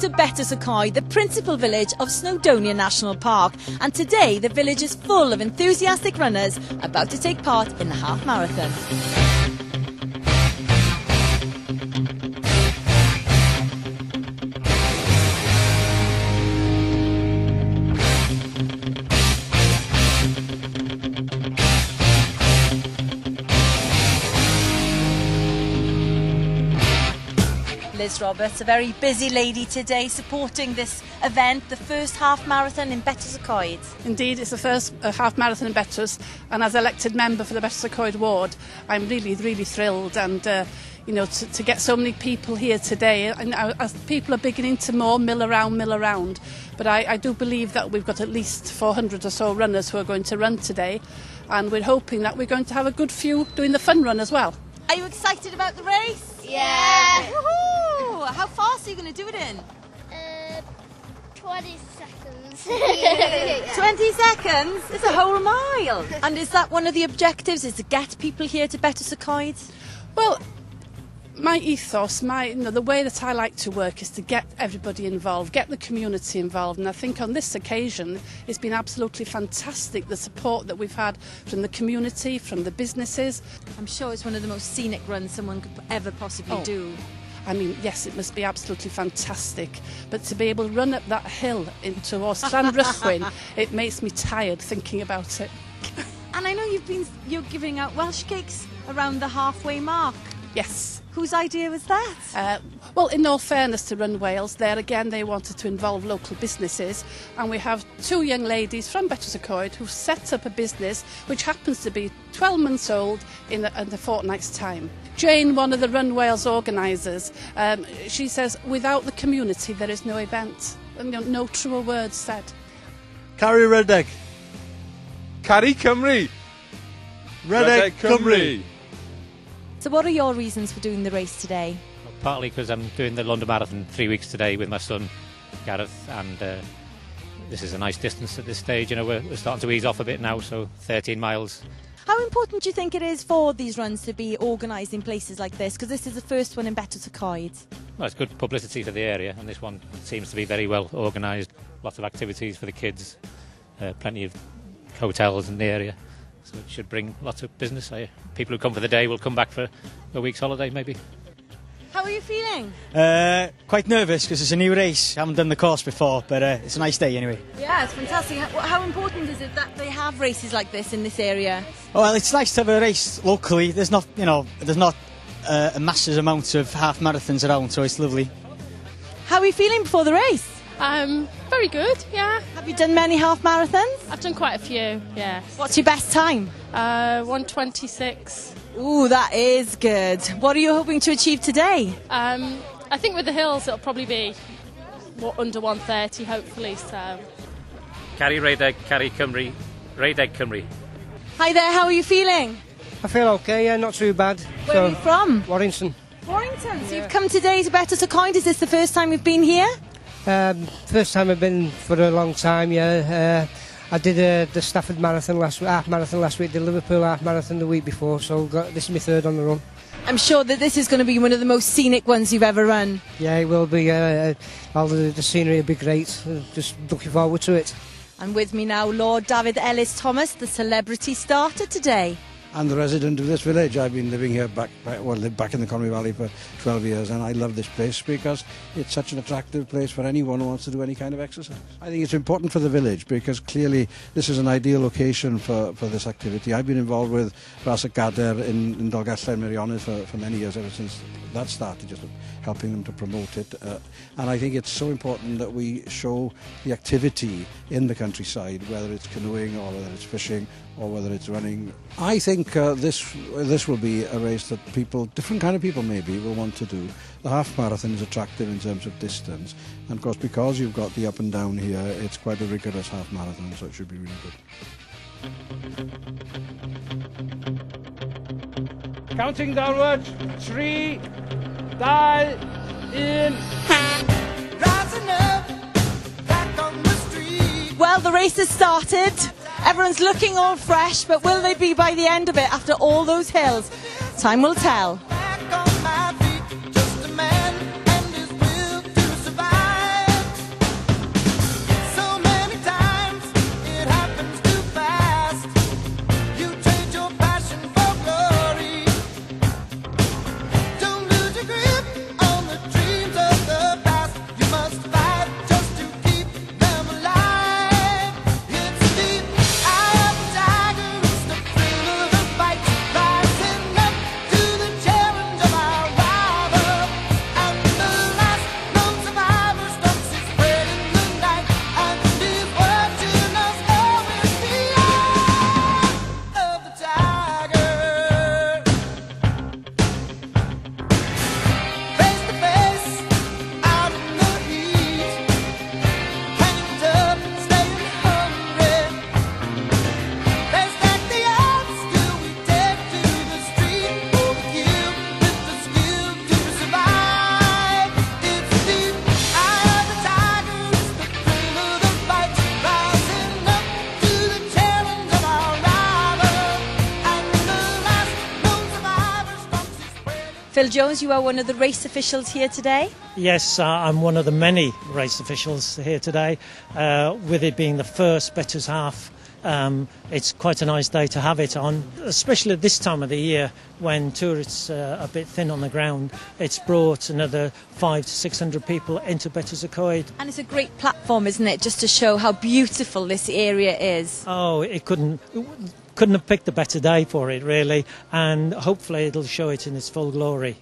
to Betws-y-Coed, the principal village of Snowdonia National Park, and today the village is full of enthusiastic runners about to take part in the half marathon. Liz Roberts, a very busy lady today supporting this event, the first half marathon in Betws-y-Coed. Indeed, it's the first half marathon in Betws, and as elected member for the Betws-y-Coed ward, I'm really thrilled, and you know, to get so many people here today, and as people are beginning to more mill around, but I do believe that we've got at least 400 or so runners who are going to run today, and we're hoping that we're going to have a good few doing the fun run as well. Are you excited about the race? Yeah. Woohoo! How fast are you going to do it in? 20 seconds. 20 seconds? It's a whole mile. And is that one of the objectives, is to get people here to Betws-y-Coed? Well, my ethos, the way that I like to work is to get everybody involved, get the community involved, and I think on this occasion it's been absolutely fantastic, the support that we've had from the community, from the businesses. I'm sure it's one of the most scenic runs someone could ever possibly do. I mean, yes, it must be absolutely fantastic, but to be able to run up that hill into Llanfyllin, it makes me tired thinking about it. And I know you're giving out Welsh cakes around the halfway mark. Yes. Whose idea was that? Well, in all fairness to Run Wales, there again they wanted to involve local businesses, and we have two young ladies from Betws-y-Coed who've set up a business which happens to be 12 months old in a fortnight's time. Jane, one of the Run Wales organisers, she says, without the community there is no event. No truer words said. Carry Redeg. Carry Cymru. Redeg Cymru. So what are your reasons for doing the race today? Well, partly because I'm doing the London Marathon 3 weeks today with my son Gareth, and this is a nice distance at this stage. You know, we're starting to ease off a bit now, so 13 miles. How important do you think it is for these runs to be organised in places like this? Because this is the first one in Betws-y-Coed. Well, it's good publicity for the area, and this one seems to be very well organised. Lots of activities for the kids, plenty of hotels in the area. So it should bring lots of business. People who come for the day will come back for a week's holiday, maybe. How are you feeling? Quite nervous because it's a new race. I haven't done the course before, but it's a nice day anyway. Yeah, it's fantastic. How important is it that they have races like this in this area? Well, it's nice to have a race locally. There's not, a massive amount of half marathons around, so it's lovely. How are you feeling before the race? Very good, yeah. Have you done many half marathons? I've done quite a few, yeah. What's your best time? 1:26. Ooh, that is good. What are you hoping to achieve today? I think with the hills it'll probably be under 1:30, hopefully, so. Carry Redeg, Carry Cymru, Redeg Cymru. Hi there, how are you feeling? I feel okay, yeah, not too bad. Where are you from? Warrington. Warrington, so you've come today to Betws-y-Coed. Is this the first time you've been here? First time I've been for a long time, yeah. I did the Stafford Marathon half marathon last week, the Liverpool half marathon the week before, so this is my third on the run. I'm sure that this is going to be one of the most scenic ones you've ever run. Yeah, it will be. All the scenery will be great. Just looking forward to it. And with me now, Lord David Ellis-Thomas, the celebrity starter today. I'm the resident of this village. I've been living here lived back in the Conwy Valley for 12 years, and I love this place because it's such an attractive place for anyone who wants to do any kind of exercise. I think it's important for the village because clearly this is an ideal location for this activity. I've been involved with Ras y Gader in Dolgellau Meirionnydd for many years, ever since that started, just helping them to promote it. And I think it's so important that we show the activity in the countryside, whether it's canoeing or whether it's fishing or whether it's running. I think this will be a race that different kind of people maybe, will want to do. The half marathon is attractive in terms of distance, and of course because you've got the up and down here, it's quite a rigorous half marathon, so it should be really good. Counting downwards. 3, 2, 1. Well, the race has started. Everyone's looking all fresh, but will they be by the end of it after all those hills? Time will tell. Phil Jones, you are one of the race officials here today. Yes, I'm one of the many race officials here today. With it being the first Bettors Half, it's quite a nice day to have it on, especially at this time of the year when tourists are a bit thin on the ground. It's brought another 500 to 600 people into Bettors Coed. And it's a great platform, isn't it, just to show how beautiful this area is. Oh, it couldn't have picked a better day for it, really, and hopefully it'll show it in its full glory.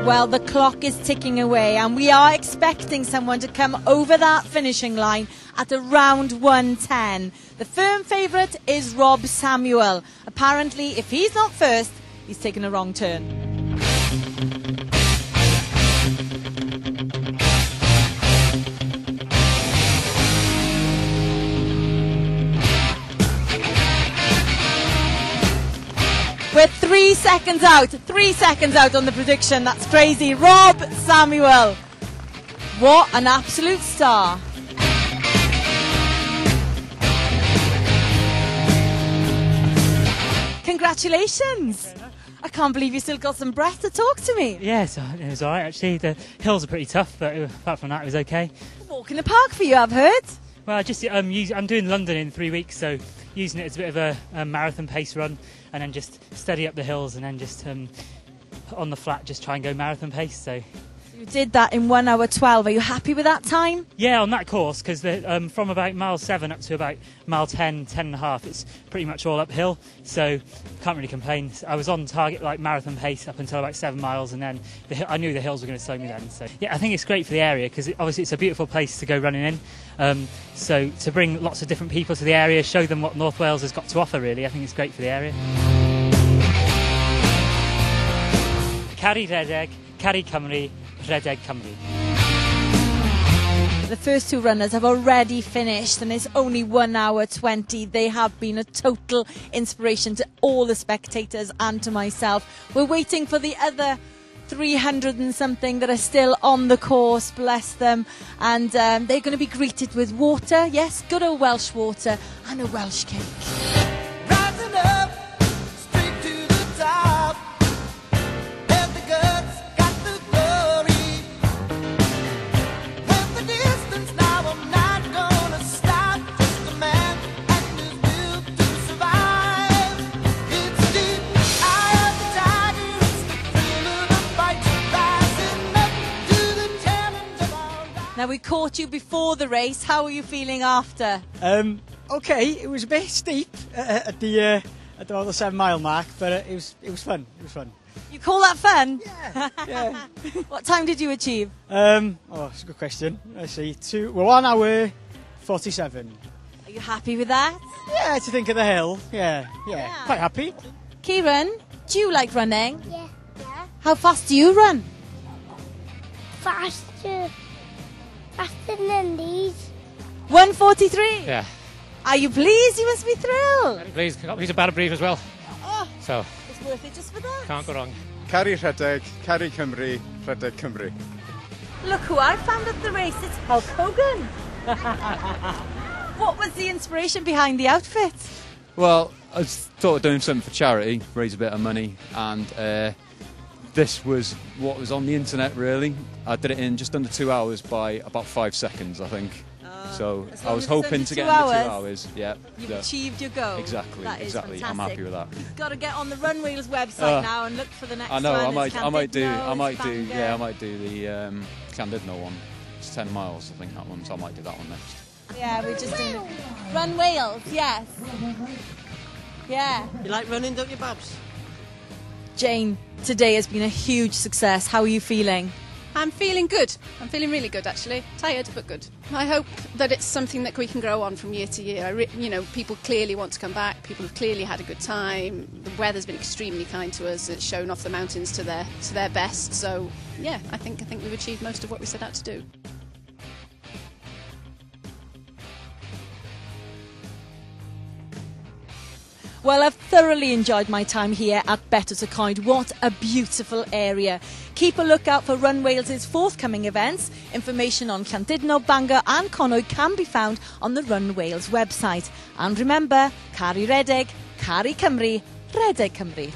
Well, the clock is ticking away and we are expecting someone to come over that finishing line at around 1:10. The firm favourite is Rob Samuel. Apparently, if he's not first, he's taken a wrong turn. We're 3 seconds out. 3 seconds out on the prediction. That's crazy. Rob Samuel. What an absolute star. Congratulations. I can't believe you still got some breath to talk to me. Yeah, so it was alright actually. The hills are pretty tough, but apart from that, it was okay. Walk in the park for you, I've heard. Well, I'm doing London in 3 weeks, so using it as a bit of a marathon pace run, and then just steady up the hills, and then just on the flat, just try and go marathon pace. So you did that in 1 hour 12. Are you happy with that time? Yeah, on that course, because from about mile 7 up to about mile 10, 10 and a half, it's pretty much all uphill, so can't really complain. I was on target like marathon pace up until about 7 miles, and then I knew the hills were going to slow me then. So yeah, I think it's great for the area because obviously it's a beautiful place to go running in. So to bring lots of different people to the area, show them what North Wales has got to offer, really, I think it's great for the area. Cari Rhedeg, Cari Cymru, Rhedeg Cymru. The first two runners have already finished and it's only 1 hour 20. They have been a total inspiration to all the spectators and to myself. We're waiting for the other 300 and something that are still on the course, bless them. And they're going to be greeted with water, yes, good old Welsh water and a Welsh cake. Rising up, straight to the top. And the guts got the glory. With the distance now, I'm not gonna stop. Just a man and his will to survive. It's the eye of the tiger, it's the thrill of the fight. Rising up to the challenge of our life. Now, we caught you before the race. How are you feeling after? Okay, it was a bit steep at the 7 mile mark, but it was fun. It was fun. You call that fun? Yeah. What time did you achieve? That's a good question. Let's see. 1 hour 47. Are you happy with that? Yeah, to think of the hill. Yeah. Quite happy. Kieran, do you like running? Yeah. How fast do you run? Faster than these. 1:43. Yeah. Are you pleased? You must be thrilled. Very pleased. Got a piece of Barra Brief as well. Oh, So it's worth it just for that. can't go wrong. Cari Rhedeg, Cari Cymru, Rhedeg Cymru. Look who I found at the race. It's Hulk Hogan. What was the inspiration behind the outfit? Well, I thought of doing something for charity, raise a bit of money, and this was what was on the internet, really. I did it in just under 2 hours by about 5 seconds, I think. So I was hoping to get into 2 hours. Yeah. You've achieved your goal. Exactly. That is I'm fantastic. happy with that. You've got to get on the Run Wales website now and look for the next I know. one. I It's might do. Llandudno, I might it's do. Bangor. Yeah, I might do the Llandudno one. It's 10 miles, I think, that one. So I might do that one next. Yeah, we're just doing Run Wales. Yes. Yeah. You like running, don't you, Babs? Jane, today has been a huge success. How are you feeling? I'm feeling good. I'm feeling really good, actually. Tired, but good. I hope that it's something that we can grow on from year to year. People clearly want to come back. People have clearly had a good time. The weather's been extremely kind to us. It's shown off the mountains to their best. So, yeah, I think we've achieved most of what we set out to do. Well, I've thoroughly enjoyed my time here at Betws-y-Coed. What a beautiful area. Keep a lookout for Run Wales' forthcoming events. Information on Llandudno, Bangor and Conoed can be found on the Run Wales website. And remember, Caru Rhedeg, Caru Cymru, Rhedeg Cymru.